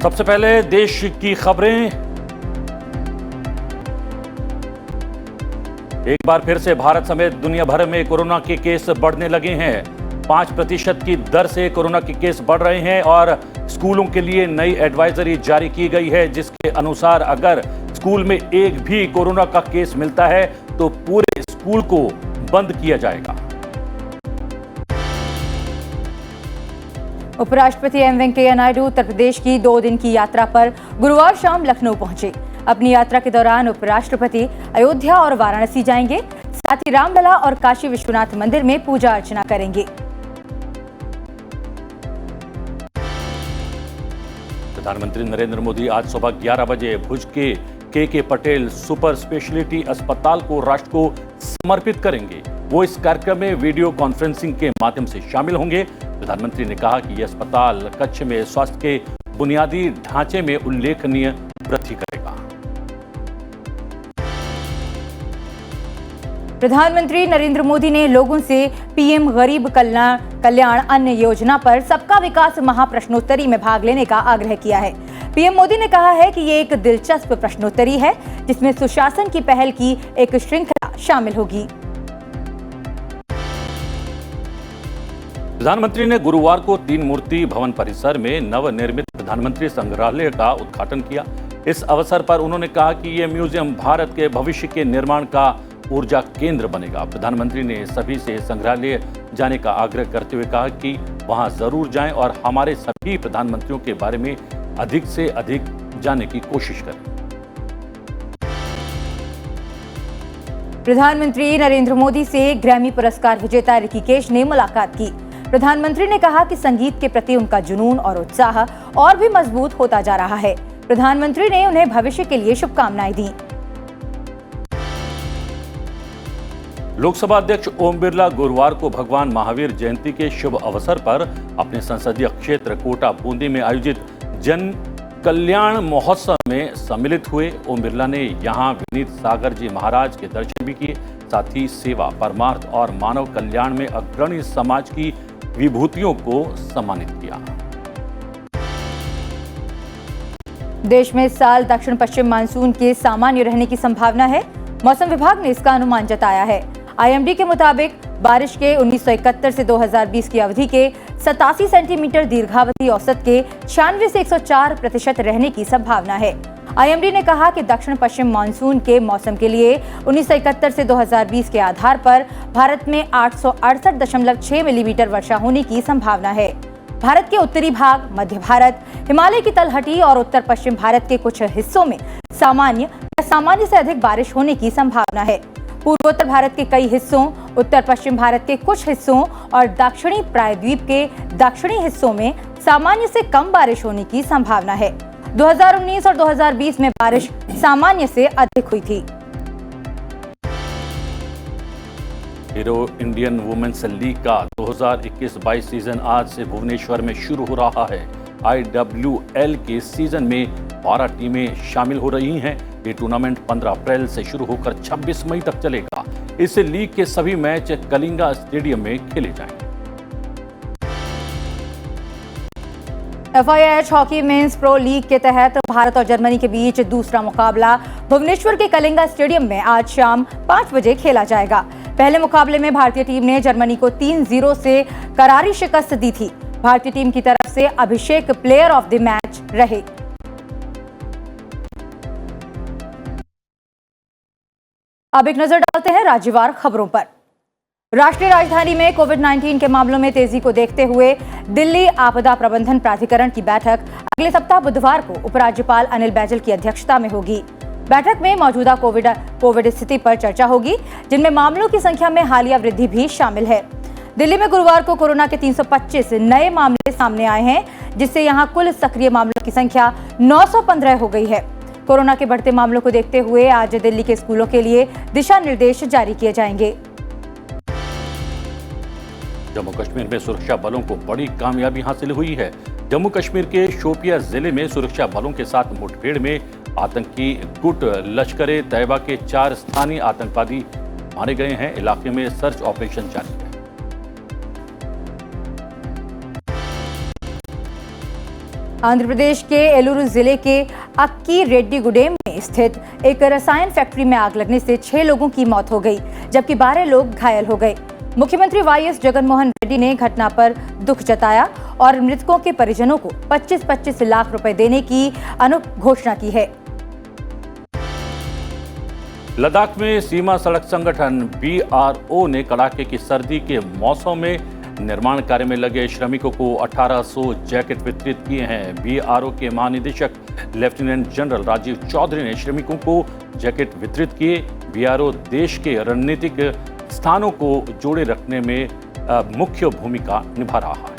सबसे पहले देश की खबरें। एक बार फिर से भारत समेत दुनिया भर में कोरोना के केस बढ़ने लगे हैं। 5% की दर से कोरोना के केस बढ़ रहे हैं और स्कूलों के लिए नई एडवाइजरी जारी की गई है, जिसके अनुसार अगर स्कूल में एक भी कोरोना का केस मिलता है तो पूरे स्कूल को बंद किया जाएगा। उपराष्ट्रपति एम वेंकैया नायडू उत्तर प्रदेश की 2 दिन की यात्रा पर गुरुवार शाम लखनऊ पहुंचे। अपनी यात्रा के दौरान उपराष्ट्रपति अयोध्या और वाराणसी जाएंगे, साथ ही रामलला और काशी विश्वनाथ मंदिर में पूजा अर्चना करेंगे। प्रधानमंत्री नरेंद्र मोदी आज सुबह 11 बजे भुज के पटेल सुपर स्पेशलिटी अस्पताल को राष्ट्र को समर्पित करेंगे। वो इस कार्यक्रम में वीडियो कॉन्फ्रेंसिंग के माध्यम से शामिल होंगे। प्रधानमंत्री ने कहा कि यह अस्पताल कच्छ में स्वास्थ्य के बुनियादी ढांचे में उल्लेखनीय वृद्धि करेगा। प्रधानमंत्री नरेंद्र मोदी ने लोगों से पीएम गरीब कल्याण अन्न योजना पर सबका विकास महाप्रश्नोत्तरी में भाग लेने का आग्रह किया है। पीएम मोदी ने कहा है कि ये एक दिलचस्प प्रश्नोत्तरी है, जिसमें सुशासन की पहल की एक श्रृंखला शामिल होगी। प्रधानमंत्री ने गुरुवार को 3 मूर्ति भवन परिसर में नवनिर्मित प्रधानमंत्री संग्रहालय का उद्घाटन किया। इस अवसर पर उन्होंने कहा कि यह म्यूजियम भारत के भविष्य के निर्माण का ऊर्जा केंद्र बनेगा। प्रधानमंत्री ने सभी से संग्रहालय जाने का आग्रह करते हुए कहा कि वहां जरूर जाएं और हमारे सभी प्रधानमंत्रियों के बारे में अधिक से अधिक जानने की कोशिश करें। प्रधानमंत्री नरेंद्र मोदी से ग्रैमी पुरस्कार विजेता ऋषिकेश ने मुलाकात की। प्रधानमंत्री ने कहा कि संगीत के प्रति उनका जुनून और उत्साह और भी मजबूत होता जा रहा है। प्रधानमंत्री ने उन्हें भविष्य के लिए शुभकामनाएं दी। लोकसभा अध्यक्ष ओम बिरला गुरुवार को भगवान महावीर जयंती के शुभ अवसर पर अपने संसदीय क्षेत्र कोटा बूंदी में आयोजित जन कल्याण महोत्सव में सम्मिलित हुए। ओम बिरला ने यहां विनीत सागर जी महाराज के दर्शन भी किए, साथ ही सेवा, परमार्थ और मानव कल्याण में अग्रणी समाज की विभूतियों को सम्मानित किया। देश में इस साल दक्षिण पश्चिम मानसून के सामान्य रहने की संभावना है। मौसम विभाग ने इसका अनुमान जताया है। आईएमडी के मुताबिक बारिश के 1971 से 2020 की अवधि के 87 सेंटीमीटर, दीर्घावधि औसत के 96 से 104% रहने की संभावना है। आईएमडी ने कहा कि दक्षिण पश्चिम मानसून के मौसम के लिए 1971 से 2020 के आधार पर भारत में 868.6 मिलीमीटर वर्षा होने की संभावना है। भारत के उत्तरी भाग, मध्य भारत, हिमालय की तलहटी और उत्तर पश्चिम भारत के कुछ हिस्सों में सामान्य या सामान्य से अधिक बारिश होने की संभावना है। पूर्वोत्तर भारत के कई हिस्सों, उत्तर पश्चिम भारत के कुछ हिस्सों और दक्षिणी प्रायद्वीप के दक्षिणी हिस्सों में सामान्य से कम बारिश होने की संभावना है। 2019 और 2020 में बारिश सामान्य से अधिक हुई थी। हीरो इंडियन वुमेन्स लीग का 2021-22 सीजन आज से भुवनेश्वर में शुरू हो रहा है। IWL के सीजन में 12 टीमें शामिल हो रही हैं। ये टूर्नामेंट 15 अप्रैल से शुरू होकर 26 मई तक चलेगा। इस लीग के सभी मैच कलिंगा स्टेडियम में खेले जाएंगे। FIH hockey mains pro league के तहत भारत और जर्मनी के बीच दूसरा मुकाबला भुवनेश्वर के कलिंगा स्टेडियम में आज शाम 5 बजे खेला जाएगा। पहले मुकाबले में भारतीय टीम ने जर्मनी को 3-0 से करारी शिकस्त दी थी। भारतीय टीम की तरफ से अभिषेक प्लेयर ऑफ द मैच रहे। अब एक नजर डालते हैं राज्यवार खबरों पर। राष्ट्रीय राजधानी में कोविड-19 के मामलों में तेजी को देखते हुए दिल्ली आपदा प्रबंधन प्राधिकरण की बैठक अगले सप्ताह बुधवार को उपराज्यपाल अनिल बैजल की अध्यक्षता में होगी। बैठक में मौजूदा कोविड स्थिति पर चर्चा होगी, जिनमें मामलों की संख्या में हालिया वृद्धि भी शामिल है। दिल्ली में गुरुवार को कोरोना के 325 नए मामले सामने आए हैं, जिससे यहां कुल सक्रिय मामलों की संख्या 915 हो गई है। कोरोना के बढ़ते मामलों को देखते हुए आज दिल्ली के स्कूलों के लिए दिशा निर्देश जारी किए जाएंगे। जम्मू कश्मीर में सुरक्षा बलों को बड़ी कामयाबी हासिल हुई है। जम्मू कश्मीर के शोपिया जिले में सुरक्षा बलों के साथ मुठभेड़ में आतंकी गुट लश्कर-ए तैयबा के 4 स्थानीय आतंकवादी मारे गए हैं। इलाके में सर्च ऑपरेशन जारी है। आंध्र प्रदेश के एलुरु जिले के अक्की रेड्डीगुडेम में स्थित एक रसायन फैक्ट्री में आग लगने से 6 लोगों की मौत हो गई, जबकि 12 लोग घायल हो गए। मुख्यमंत्री वाईएस जगनमोहन रेड्डी ने घटना पर दुख जताया और मृतकों के परिजनों को 25-25 लाख रुपए देने की घोषणा की है। लद्दाख में सीमा सड़क संगठन BRO ने कड़ाके की सर्दी के मौसम में निर्माण कार्य में लगे श्रमिकों को 1800 जैकेट वितरित किए हैं। BRO के महानिदेशक लेफ्टिनेंट जनरल राजीव चौधरी ने श्रमिकों को जैकेट वितरित किए। BRO देश के रणनीतिक स्थानों को जोड़े रखने में मुख्य भूमिका निभा रहा है।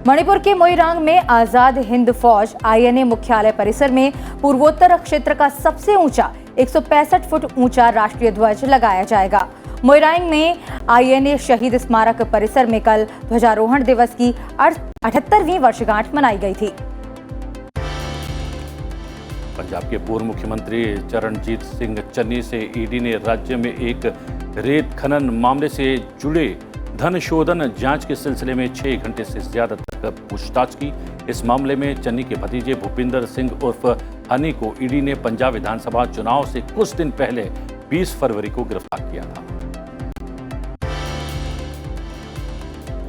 मणिपुर के मोइरांग में आजाद हिंद फौज INA मुख्यालय परिसर में पूर्वोत्तर क्षेत्र का सबसे ऊंचा 165 फुट ऊंचा राष्ट्रीय ध्वज लगाया जाएगा। मोइरांग में INA शहीद स्मारक परिसर में कल ध्वजारोहण दिवस की 78वीं वर्षगांठ मनाई गई थी। पंजाब के पूर्व मुख्यमंत्री चरणजीत सिंह चन्नी से ईडी ने राज्य में एक रेत खनन मामले से जुड़े धन शोधन जांच के सिलसिले में 6 घंटे से ज्यादा तक पूछताछ की। इस मामले में चन्नी के भतीजे भूपिंदर सिंह उर्फ हनी को ईडी ने पंजाब विधानसभा चुनाव से कुछ दिन पहले 20 फरवरी को गिरफ्तार किया था।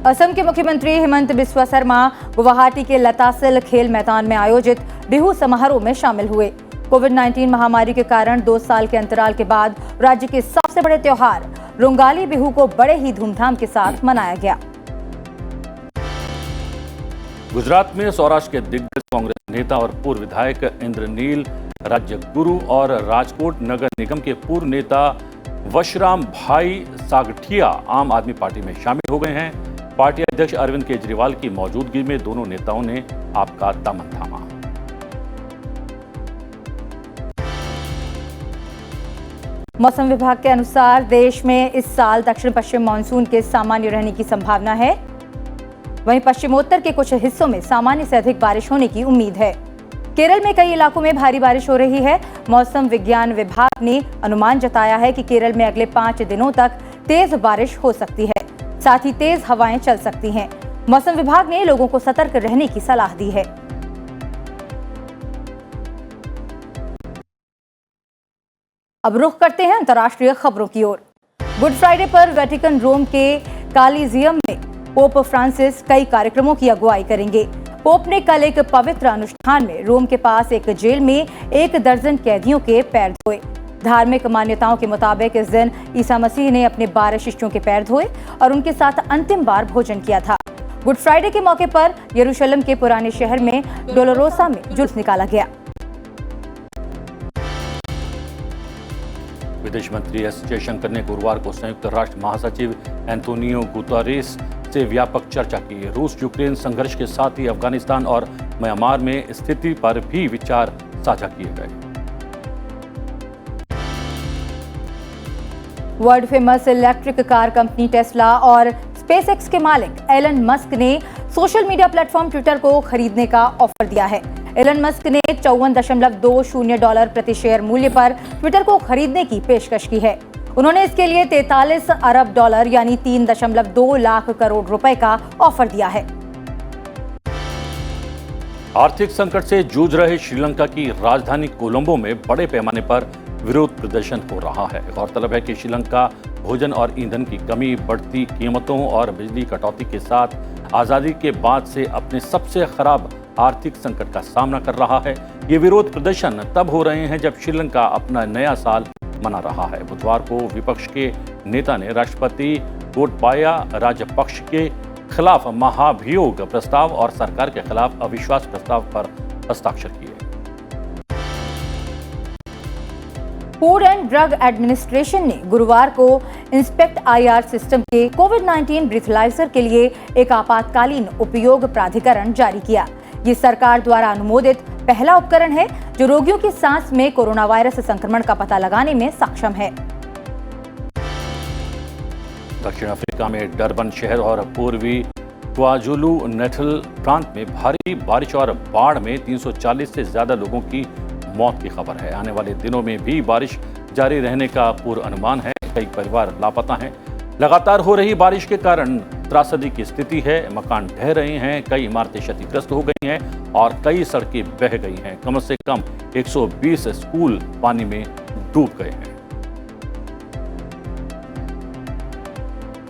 असम के मुख्यमंत्री हेमंत बिस्वा शर्मा गुवाहाटी के लतासिल खेल मैदान में आयोजित बिहू समारोह में शामिल हुए। कोविड-19 महामारी के कारण 2 साल के अंतराल के बाद राज्य के सबसे बड़े त्योहार रोंगाली बिहू को बड़े ही धूमधाम के साथ मनाया गया। गुजरात में सौराष्ट्र के दिग्गज कांग्रेस नेता और पूर्व विधायक इंद्रनील राज्यगुरु और राजकोट नगर निगम के पूर्व नेता वशराम भाई सागठिया आम आदमी पार्टी में शामिल हो गए हैं। पार्टी अध्यक्ष अरविंद केजरीवाल की मौजूदगी में दोनों नेताओं ने आपका दामन थामा। मौसम विभाग के अनुसार देश में इस साल दक्षिण पश्चिम मानसून के सामान्य रहने की संभावना है। वहीं पश्चिमोत्तर के कुछ हिस्सों में सामान्य से अधिक बारिश होने की उम्मीद है। केरल में कई इलाकों में भारी बारिश हो रही है। मौसम विज्ञान विभाग ने अनुमान जताया है कि केरल में अगले 5 दिनों तक तेज बारिश हो सकती है, साथ ही तेज हवाएं चल सकती हैं। मौसम विभाग ने लोगों को सतर्क रहने की सलाह दी है। अब रुख करते हैं अंतर्राष्ट्रीय खबरों की ओर। गुड फ्राइडे पर वेटिकन रोम के कॉलिजियम में पोप फ्रांसिस कई कार्यक्रमों की अगुवाई करेंगे। पोप ने कल एक पवित्र अनुष्ठान में रोम के पास एक जेल में 1 दर्जन कैदियों के पैर धोए। धार्मिक मान्यताओं के मुताबिक इस दिन ईसा मसीह ने अपने 12 शिष्यों के पैर धोए और उनके साथ अंतिम बार भोजन किया था। गुड फ्राइडे के मौके पर यरूशलेम के पुराने शहर में डोलोरोसा में जुलूस निकाला गया। विदेश मंत्री एस जयशंकर ने गुरुवार को संयुक्त राष्ट्र महासचिव एंटोनियो गुतेरेस से व्यापक चर्चा की। रूस यूक्रेन संघर्ष के साथ ही अफगानिस्तान और म्यांमार में स्थिति पर भी विचार साझा किए गए। World famous electric car company Tesla और स्पेसएक्स के मालिक एलन मस्क ने सोशल मीडिया प्लेटफॉर्म ट्विटर को खरीदने का ऑफर दिया है। एलन मस्क ने $54.20 प्रति शेयर मूल्य पर ट्विटर को खरीदने की पेशकश की है। उन्होंने इसके लिए $43 अरब यानी 3.2 लाख करोड़ रुपए का ऑफर दिया है। आर्थिक संकट से जूझ रहे श्रीलंका की राजधानी कोलंबो में बड़े पैमाने पर विरोध प्रदर्शन हो रहा है। गौरतलब है कि श्रीलंका भोजन और ईंधन की कमी, बढ़ती कीमतों और बिजली कटौती के साथ आज़ादी के बाद से अपने सबसे खराब आर्थिक संकट का सामना कर रहा है। ये विरोध प्रदर्शन तब हो रहे हैं जब श्रीलंका अपना नया साल मना रहा है। बुधवार को विपक्ष के नेता ने राष्ट्रपति गोटबाया राजपक्ष के खिलाफ महाभियोग प्रस्ताव और सरकार के खिलाफ अविश्वास प्रस्ताव पर हस्ताक्षर किए। फूड एंड ड्रग एडमिनिस्ट्रेशन ने गुरुवार को इंस्पेक्ट IR सिस्टम के कोविड-19 ब्रीथलाइजर के लिए एक आपातकालीन उपयोग प्राधिकरण जारी किया। ये सरकार द्वारा अनुमोदित पहला उपकरण है जो रोगियों की सांस में कोरोना वायरस संक्रमण का पता लगाने में सक्षम है। दक्षिण अफ्रीका में डरबन शहर और पूर्वी क्वाजुलू नेटल प्रांत में भारी बारिश और बाढ़ में 340 से ज्यादा लोगों की मौत की खबर है। आने वाले दिनों में भी बारिश जारी रहने का पूर्वानुमान है। कई परिवार लापता हैं। लगातार हो रही बारिश के कारण त्रासदी की स्थिति है। मकान ढह रहे हैं, कई इमारतें क्षतिग्रस्त हो गई हैं और कई सड़कें बह गई हैं। कम से कम 120 स्कूल पानी में डूब गए हैं।